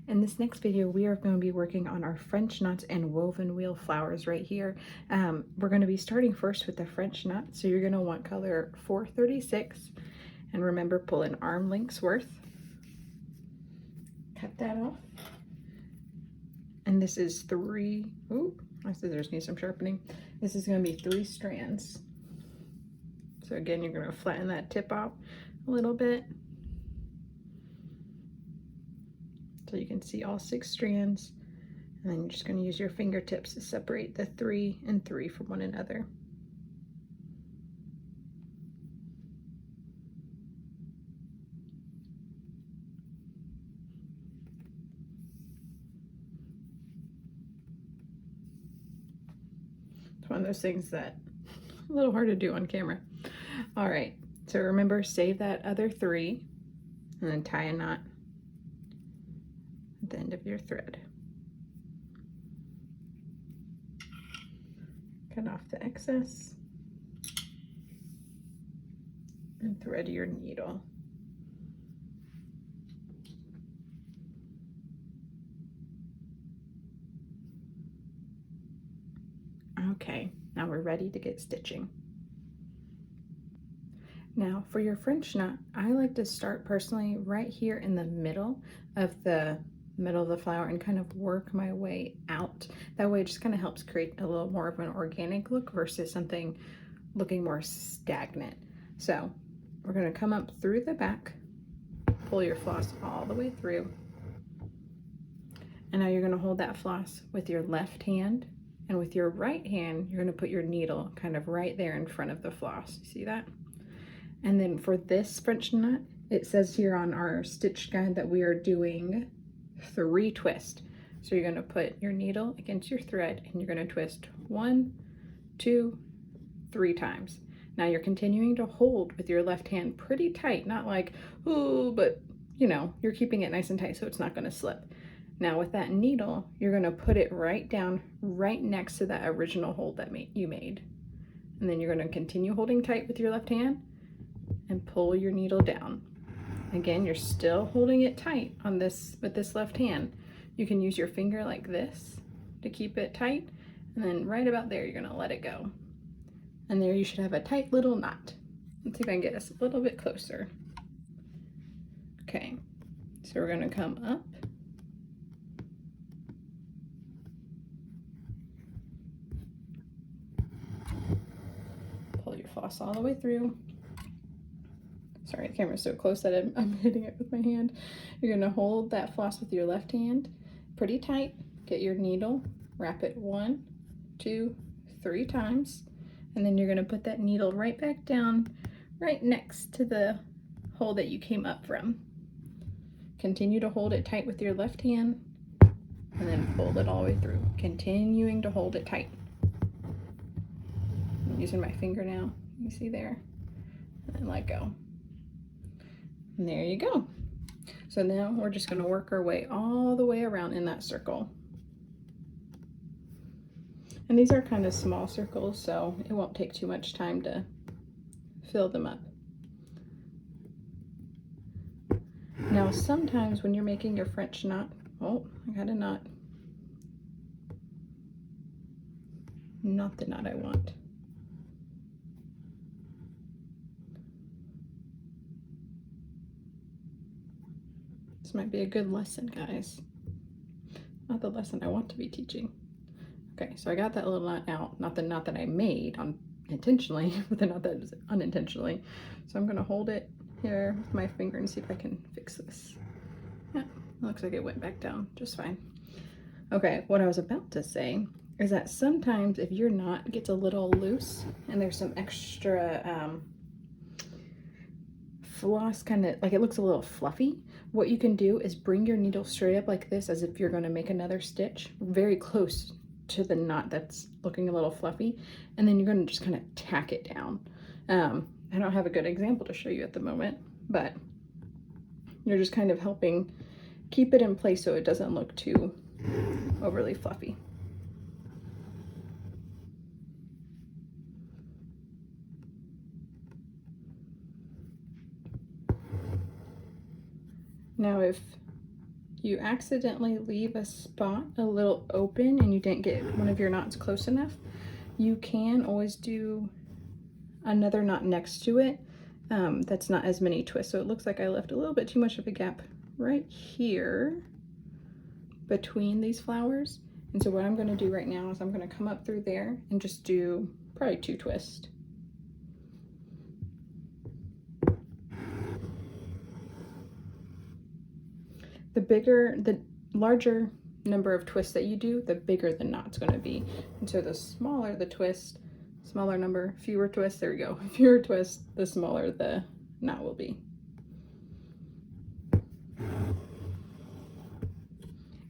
In this next video, we are going to be working on our French knots and woven wheel flowers right here. We're going to be starting first with the French knot. So you're going to want color 436, and remember, pull an arm length's worth. Cut that off. And this is three, ooh, my scissors need some sharpening. This is going to be 3 strands. So again, you're going to flatten that tip out a little bit, so you can see all 6 strands, and then you're just going to use your fingertips to separate the 3 and 3 from one another. It's one of those things that a little hard to do on camera. All right, so remember, save that other 3 and then tie a knot at the end of your thread. Cut off the excess and thread your needle. Okay, now we're ready to get stitching. Now for your French knot, I like to start personally right here in the middle of the flower and kind of work my way out. That way it just kind of helps create a little more of an organic look versus something looking more stagnant. So we're going to come up through the back, pull your floss all the way through, and now you're going to hold that floss with your left hand, and with your right hand you're going to put your needle kind of right there in front of the floss. You see that? And then for this French knot, it says here on our stitch guide that we are doing 3 twists. So you're going to put your needle against your thread and you're going to twist 1, 2, 3 times. Now you're continuing to hold with your left hand pretty tight, not like, ooh, but you know, you're keeping it nice and tight so it's not going to slip. Now with that needle, you're going to put it right down, right next to that original hold that you made. And then you're going to continue holding tight with your left hand and pull your needle down. Again, you're still holding it tight on this with this left hand. You can use your finger like this to keep it tight, and then right about there you're gonna let it go. And there you should have a tight little knot. Let's see if I can get us a little bit closer. Okay, so we're gonna come up, pull your floss all the way through. Sorry, the camera's so close that I'm hitting it with my hand. You're gonna hold that floss with your left hand pretty tight. Get your needle, wrap it 1, 2, 3 times, and then you're gonna put that needle right back down, right next to the hole that you came up from. Continue to hold it tight with your left hand, and then fold it all the way through, continuing to hold it tight. I'm using my finger now, you see there, and then let go. And there you go. So now we're just going to work our way all the way around in that circle. And these are kind of small circles, so it won't take too much time to fill them up. Now sometimes when you're making your French knot, oh, I got a knot. Not the knot I want. This might be a good lesson, guys. Not the lesson I want to be teaching. Okay, so I got that little knot out, not the knot that I made intentionally, but the knot that is unintentionally. So I'm gonna hold it here with my finger and see if I can fix this. Yeah, it looks like it went back down just fine. Okay, what I was about to say is that sometimes if your knot gets a little loose and there's some extra floss, kind of like it looks a little fluffy, what you can do is bring your needle straight up like this as if you're going to make another stitch very close to the knot that's looking a little fluffy, and then you're going to just kind of tack it down. I don't have a good example to show you at the moment, but you're just kind of helping keep it in place so it doesn't look too overly fluffy. Now if you accidentally leave a spot a little open and you didn't get one of your knots close enough, you can always do another knot next to it that's not as many twists. So it looks like I left a little bit too much of a gap right here between these flowers. And so what I'm going to do right now is I'm going to come up through there and just do probably 2 twists. The larger number of twists that you do, the bigger the knot's going to be. And so the smaller the twist, smaller number, fewer twists, there we go, fewer twists, the smaller the knot will be.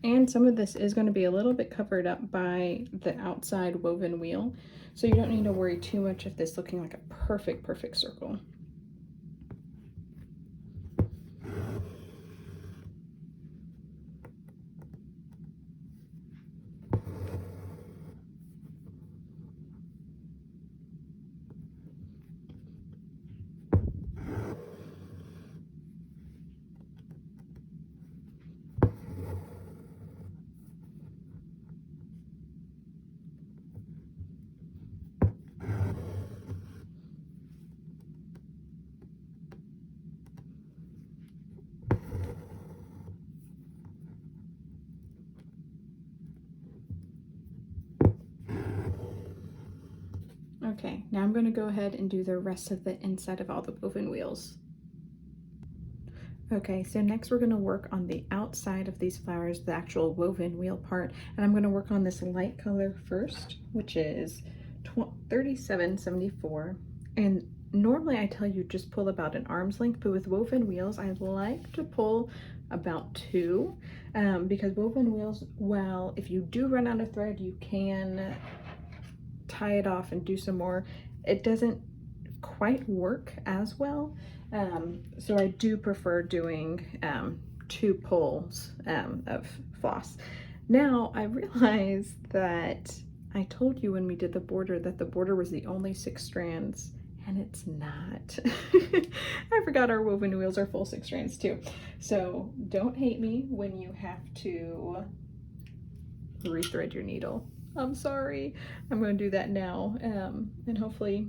And some of this is going to be a little bit covered up by the outside woven wheel, so you don't need to worry too much of this looking like a perfect circle. Okay, now I'm going to go ahead and do the rest of the inside of all the woven wheels. Okay, so next we're going to work on the outside of these flowers, the actual woven wheel part, and I'm going to work on this light color first, which is 3774. And normally I tell you just pull about an arm's length, but with woven wheels I like to pull about 2, because woven wheels, well, if you do run out of thread, you can tie it off and do some more. It doesn't quite work as well, so I do prefer doing 2 pulls of floss. Now I realize that I told you when we did the border that the border was the only 6 strands, and it's not. I forgot our woven wheels are full 6 strands too, so don't hate me when you have to rethread your needle. I'm sorry. I'm going to do that now, and hopefully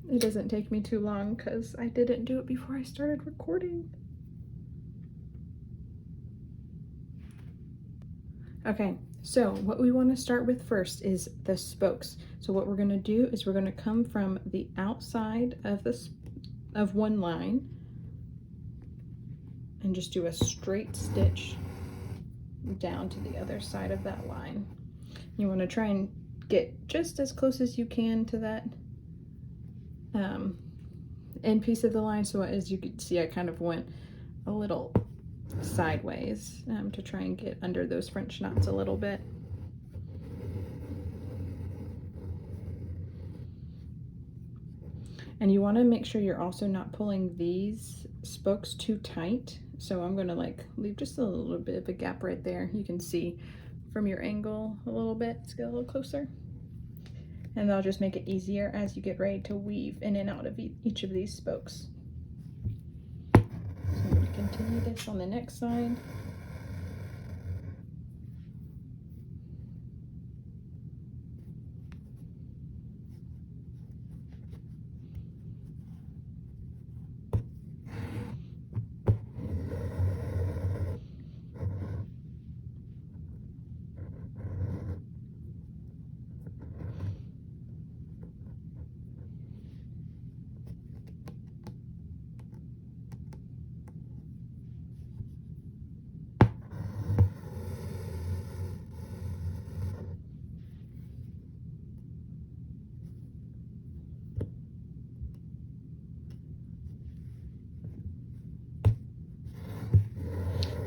it doesn't take me too long because I didn't do it before I started recording. Okay, so what we want to start with first is the spokes. So what we're going to do is we're going to come from the outside of one line and just do a straight stitch down to the other side of that line. You want to try and get just as close as you can to that end piece of the line. So as you can see, I kind of went a little sideways to try and get under those French knots a little bit. And you want to make sure you're also not pulling these spokes too tight. So I'm going to like leave just a little bit of a gap right there. You can see from your angle a little bit. Let's get a little closer. And that'll just make it easier as you get ready to weave in and out of each of these spokes. So I'm going to continue this on the next side.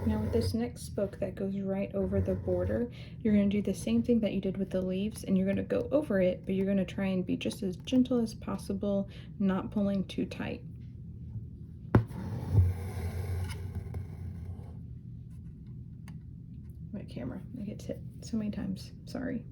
Now with this next spoke that goes right over the border, you're going to do the same thing that you did with the leaves, and you're going to go over it, but you're going to try and be just as gentle as possible, not pulling too tight. My camera, it gets hit so many times, sorry.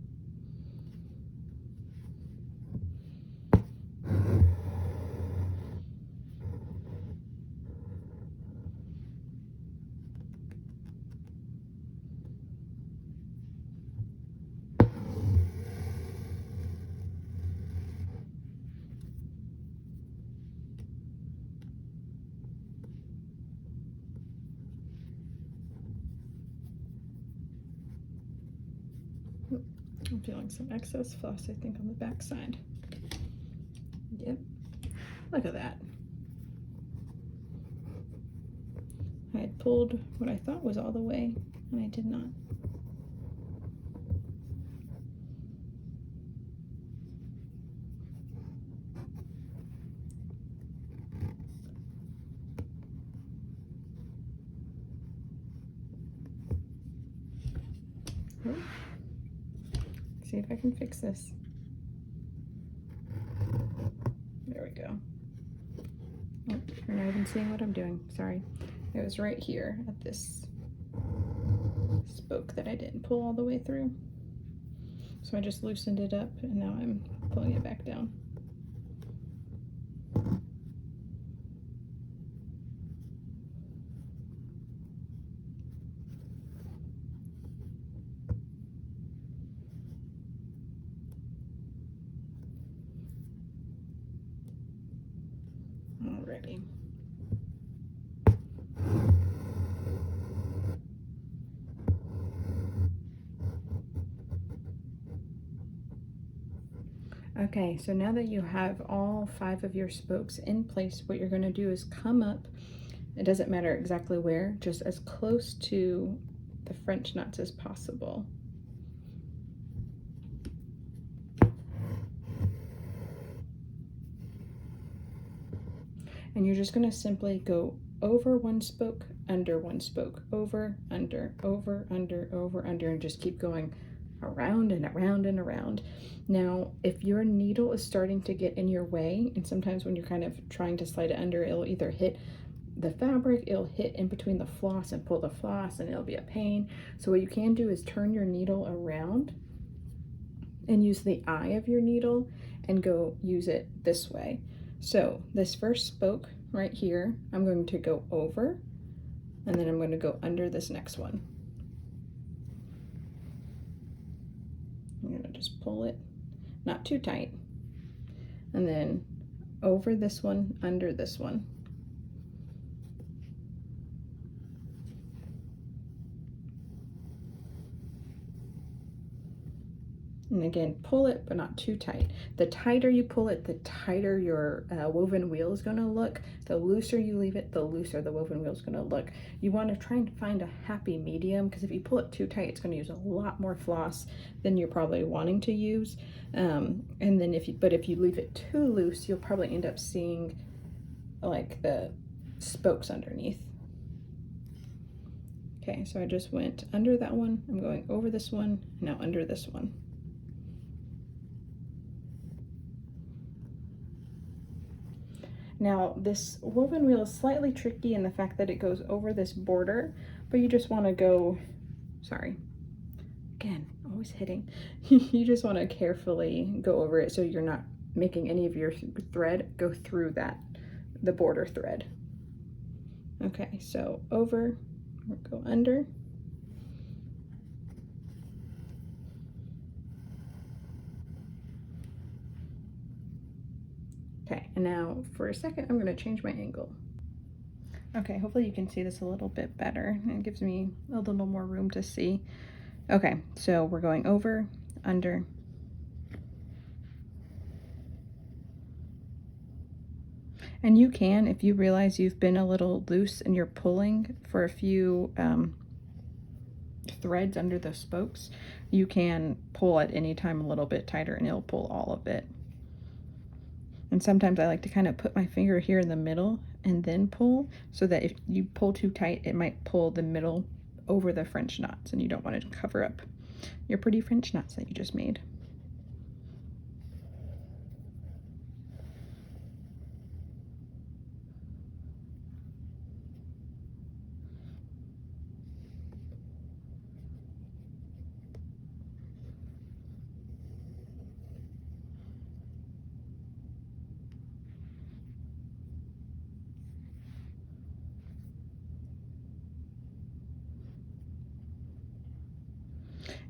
I'm feeling some excess floss, I think, on the back side. Yep, look at that. I had pulled what I thought was all the way, and I did not. Oh. See if I can fix this. There we go. Oh, you're not even seeing what I'm doing, sorry. It was right here at this spoke that I didn't pull all the way through. So I just loosened it up and now I'm pulling it back down. Alrighty. Okay, so now that you have all 5 of your spokes in place, what you're going to do is come up, it doesn't matter exactly where, just as close to the French knots as possible. And you're just going to simply go over one spoke, under one spoke, over, under, over, under, over, under, and just keep going around and around and around. Now, if your needle is starting to get in your way, and sometimes when you're kind of trying to slide it under, it'll either hit the fabric, it'll hit in between the floss and pull the floss, and it'll be a pain. So what you can do is turn your needle around and use the eye of your needle and go use it this way. So this first spoke right here, I'm going to go over, and then I'm going to go under this next one. I'm going to just pull it, not too tight, and then over this one, under this one. And again, pull it, but not too tight. The tighter you pull it, the tighter your woven wheel is going to look. The looser you leave it, the looser the woven wheel is going to look. You want to try and find a happy medium, because if you pull it too tight, it's going to use a lot more floss than you're probably wanting to use. And then if you leave it too loose, you'll probably end up seeing like the spokes underneath. Okay, so I just went under that one. I'm going over this one, now under this one. Now this woven wheel is slightly tricky in the fact that it goes over this border, but you just want to go, sorry, again, always hitting. You just want to carefully go over it so you're not making any of your thread go through the border thread. Okay, so over, go under. Okay, and now for a second, I'm going to change my angle. Okay, hopefully you can see this a little bit better. It gives me a little more room to see. Okay, so we're going over, under, and you can, if you realize you've been a little loose and you're pulling for a few threads under the spokes, you can pull at any time a little bit tighter and it'll pull all of it. And sometimes I like to kind of put my finger here in the middle and then pull, so that if you pull too tight, it might pull the middle over the French knots, and you don't want to cover up your pretty French knots that you just made.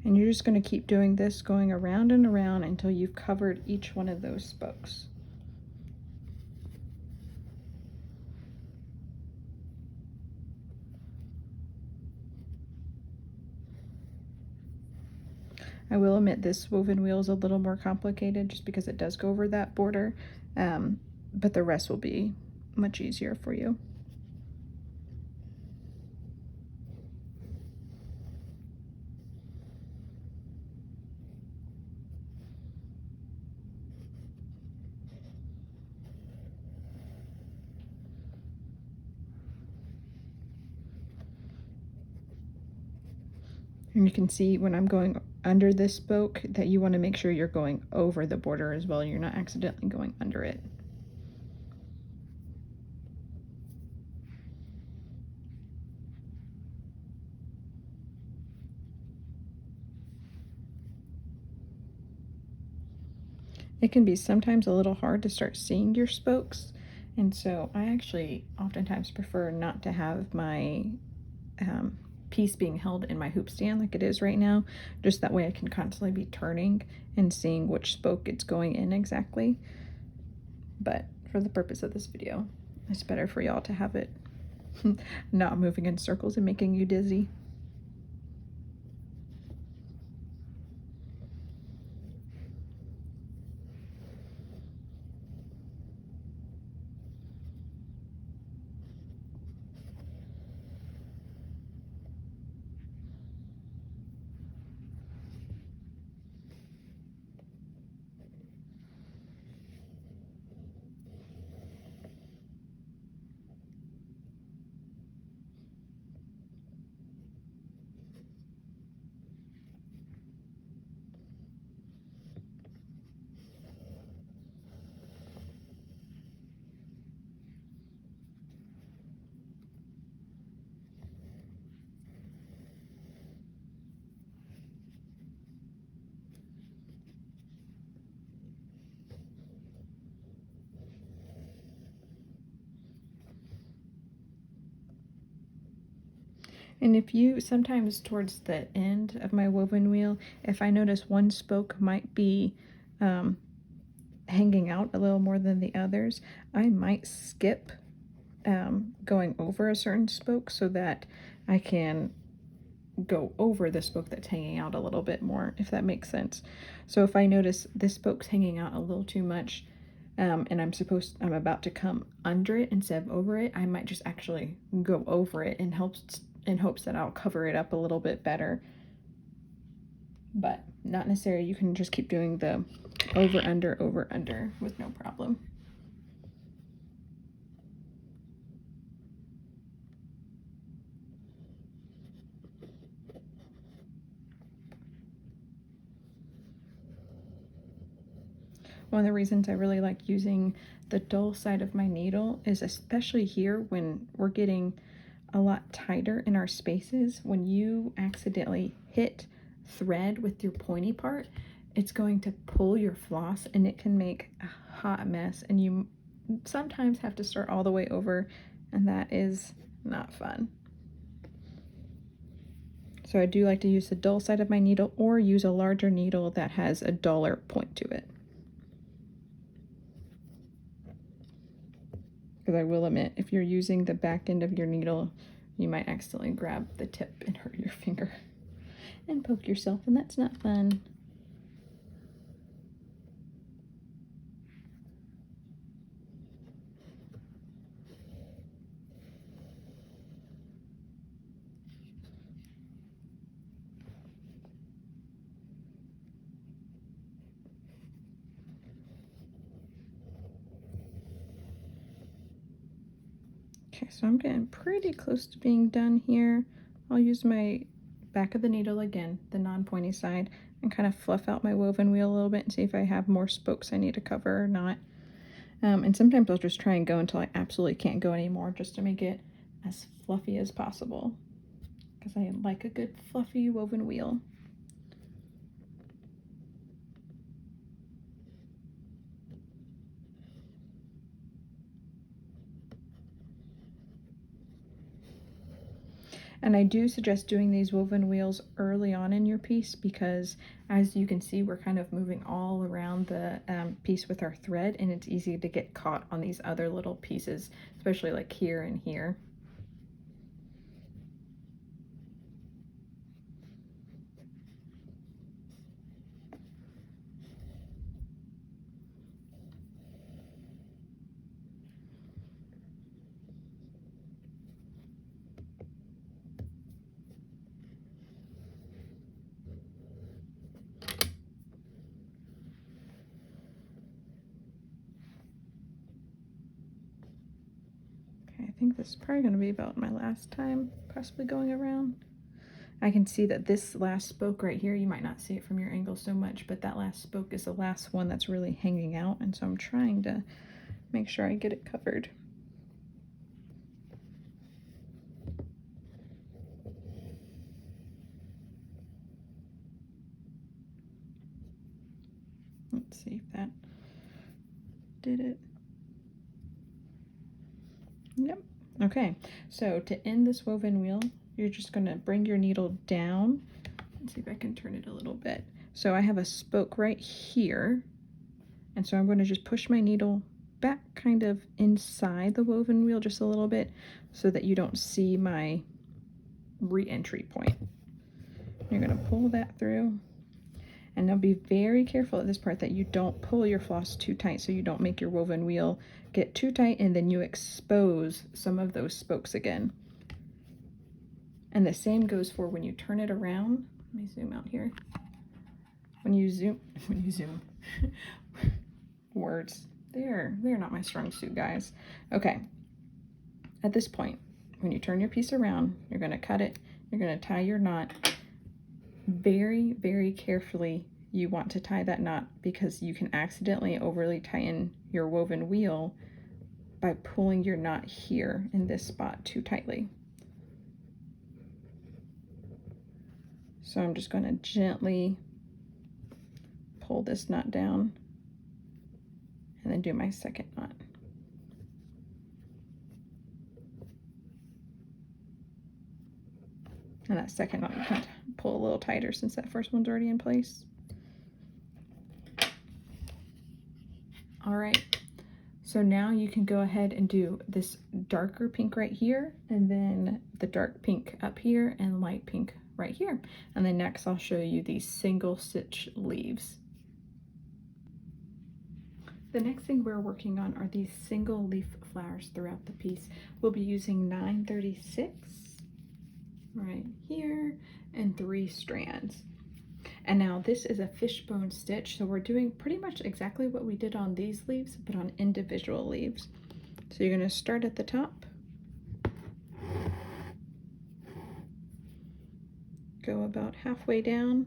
And you're just going to keep doing this, going around and around until you've covered each one of those spokes. I will admit this woven wheel is a little more complicated just because it does go over that border, but the rest will be much easier for you. And you can see when I'm going under this spoke that you want to make sure you're going over the border as well. You're not accidentally going under it. It can be sometimes a little hard to start seeing your spokes, and so I actually oftentimes prefer not to have my piece being held in my hoop stand like it is right now, just that way I can constantly be turning and seeing which spoke it's going in exactly. But for the purpose of this video, it's better for y'all to have it not moving in circles and making you dizzy. And if you, sometimes towards the end of my woven wheel, if I notice one spoke might be hanging out a little more than the others, I might skip going over a certain spoke so that I can go over the spoke that's hanging out a little bit more, if that makes sense. So if I notice this spoke's hanging out a little too much, and I'm about to come under it instead of over it, I might just actually go over it in hopes that I'll cover it up a little bit better. But not necessarily. You can just keep doing the over under with no problem. One of the reasons I really like using the dull side of my needle is especially here when we're getting a lot tighter in our spaces. When you accidentally hit thread with your pointy part, it's going to pull your floss and it can make a hot mess, and you sometimes have to start all the way over, and that is not fun. So I do like to use the dull side of my needle or use a larger needle that has a duller point to it. Because I will admit, if you're using the back end of your needle, you might accidentally grab the tip and hurt your finger and poke yourself, and that's not fun. Okay, so I'm getting pretty close to being done here. I'll use my back of the needle again, the non-pointy side, and kind of fluff out my woven wheel a little bit and see if I have more spokes I need to cover or not. And sometimes I'll just try and go until I absolutely can't go anymore, just to make it as fluffy as possible, because I like a good fluffy woven wheel. And I do suggest doing these woven wheels early on in your piece, because as you can see, we're kind of moving all around the piece with our thread, and it's easy to get caught on these other little pieces, especially like here and here. think this is probably going to be about my last time possibly going around. I can see that this last spoke right here, you might not see it from your angle so much, but that last spoke is the last one that's really hanging out, and so I'm trying to make sure I get it covered. Let's see if that did it. Yep. Okay, so to end this woven wheel, you're just going to bring your needle down. Let's see if I can turn it a little bit. So I have a spoke right here, and so I'm going to just push my needle back kind of inside the woven wheel just a little bit so that you don't see my re-entry point. You're going to pull that through, and now be very careful at this part that you don't pull your floss too tight so you don't make your woven wheel get too tight and then you expose some of those spokes again. And the same goes for when you turn it around. Let me zoom out here. When you zoom, words, they're not my strong suit, guys. Okay, at this point, when you turn your piece around, you're going to cut it, you're going to tie your knot. Very, very carefully you want to tie that knot because you can accidentally overly tighten your woven wheel by pulling your knot here in this spot too tightly. So I'm just going to gently pull this knot down and then do my second knot. And that second knot you can pull a little tighter since that first one's already in place. All right, so now you can go ahead and do this darker pink right here, and then the dark pink up here and light pink right here. And then next I'll show you these single stitch leaves. The next thing we're working on are these single leaf flowers throughout the piece. We'll be using 936 right here and 3 strands. And now this is a fishbone stitch, so we're doing pretty much exactly what we did on these leaves, but on individual leaves. So you're going to start at the top, go about halfway down,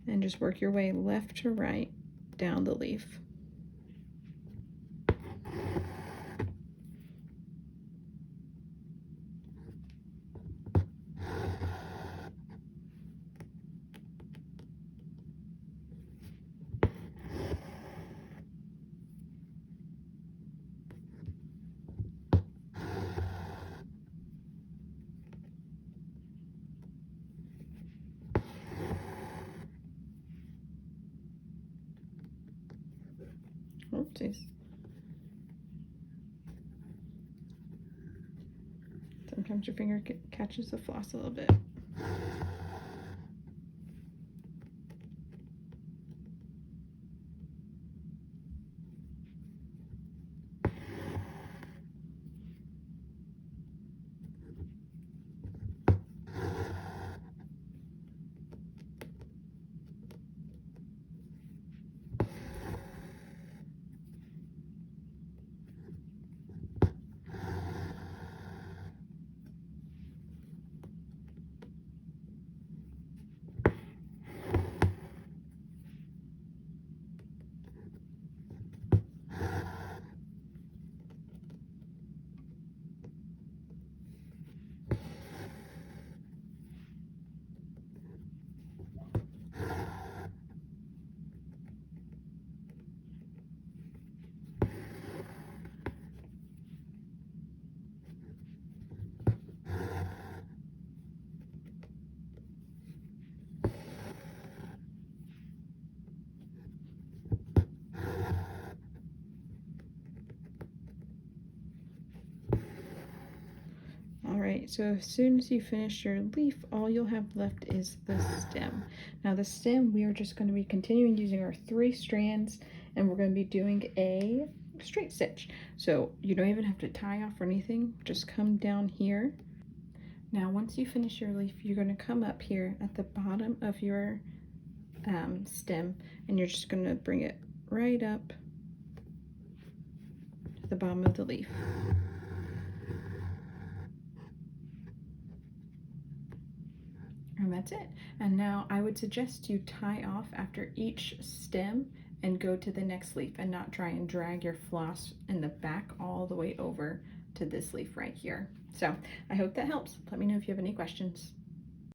and just work your way left to right down the leaf. Oopsies. Sometimes your finger catches the floss a little bit. Alright, so as soon as you finish your leaf, all you'll have left is the stem. Now the stem, we are just going to be continuing using our 3 strands, and we're going to be doing a straight stitch. So you don't even have to tie off or anything, just come down here. Now once you finish your leaf, you're going to come up here at the bottom of your stem, and you're just going to bring it right up to the bottom of the leaf. And that's it. And now I would suggest you tie off after each stem and go to the next leaf and not try and drag your floss in the back all the way over to this leaf right here. So I hope that helps. Let me know if you have any questions.